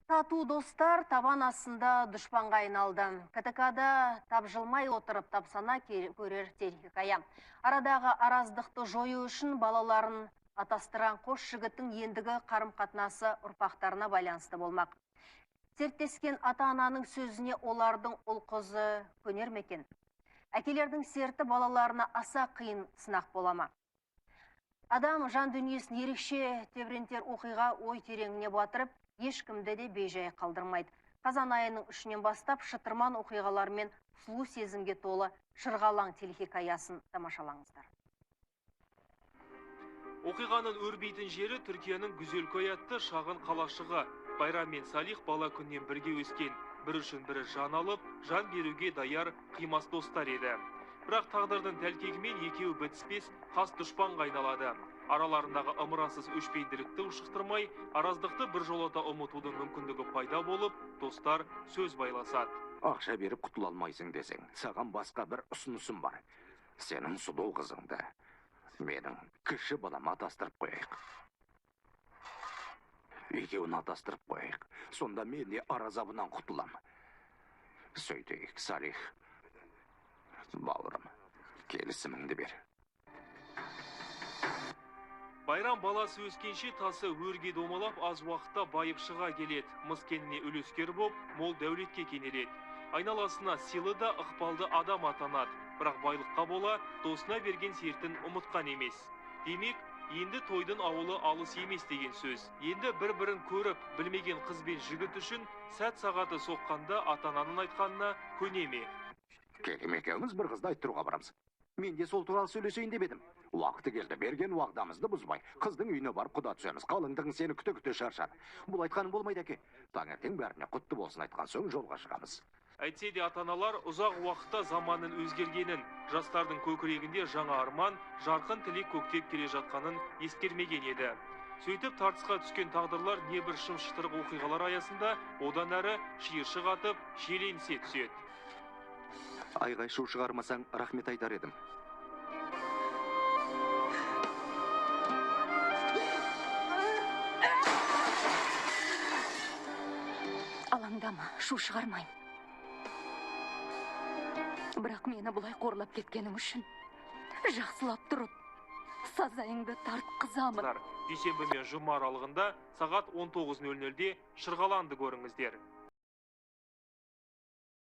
Тату достар табан астында дұшпанға айналды. КТК-да тапжылмай отырып тапсана көрер телехикая. Арадағы араздықты жою үшін балаларын атастыран қос жігіттің ендігі қарым-қатынасы ұрпақтарына байланысты болмақ. Серттескен ата-ананың сөзіне олардың ұл қызы көнер ме екен? Әкелердің серті балаларына аса қиын сынақ болама. Адам жан дүниесін ерекше тебірентер оқиға ой тереңіне батырып, ешкімді де бейжай қалдырмайды. Қазан айының 3-нен бастап шытырман оқиғалар мен сұлу сезімге толы Шырғалаң телехикаясын тамашалаңыздар. Оқиғаның өрбейтін жері Түркияның Гүзелкөй атты шағын қалашығы. Байрам мен Салих бала күннен бірге өскен, бір үшін бірі жан алып, жан беруге даяр қимас достар еді. Бірақ тағдырдың тәлкегімен екеуі бітіспес қас дұшпанға айналады. Араларындағы ымырасыз өшпенділікті ушықтырмай, араздықты бір жолата ұмытудың мүмкіндігі пайда болып, достар сөз байласады. Ақша беріп құтыла алмайсың десең, саған басқа бір ұсынысым бар. Сенің сұлу қызыңды менің кіші балама атастырып қояйық. Екеуін атастырып қояйық. Сонда мен де аразабынан құтылам. Сөйтейік, Салих. Бауырым, келісіміңді бер. Байрам баласы өскенше тасы өрге домалап, аз уақытта байып шыға келеді. Мыскеніне үлескер боп, мол дәулетке кенеледі. Айналасына сыйлы да ықпалды адам атанады. Бірақ байлыққа бола, досына берген сертін ұмытқан емес. Демек, енді тойдың ауылы алыс емес деген сөз. Енді бір-бірін көріп, білмеген қыз бен жігіт үшін сәт сағаты соққанда ата-ананың айтқанына көне ме? Келем екеуміз бір қызды айттыруға барамыз. Мен де сол туралы сөйлесейін деп едім. Уақыты келді, берген уағдамызды бұзбай. Қыздың үйіне барып құда түсеміз. Қалыңдығың сені күте-күте шаршады. Бұл айтқаным болмайды әке. Таңертең бәріне құтты болсын айтқан соң жолға шығамыз. Әйтсе де ата-аналар ұзақ уақытта заманның өзгергенін, жастардың көкірегінде жаңа арман, жарқын тілек көктеп келе жатқанын ескермеген еді. Сөйтіп тартысқа түскен тағдырлар небір шым-шытырық оқиғалар аясында одан әрі шиыршық атып, шиеленісе түседі. Айғай-шу шығармасаң рахмет айтар едім. Алаңдама, шу шығармайым. Бірақ мені бұлай қорлап кеткенің үшін жақсылап тұрып, сазайыңды тартқызамын. Дүйсенбі мен жұма аралығында сағат 19:00-де Шырғалаңды көріңіздер.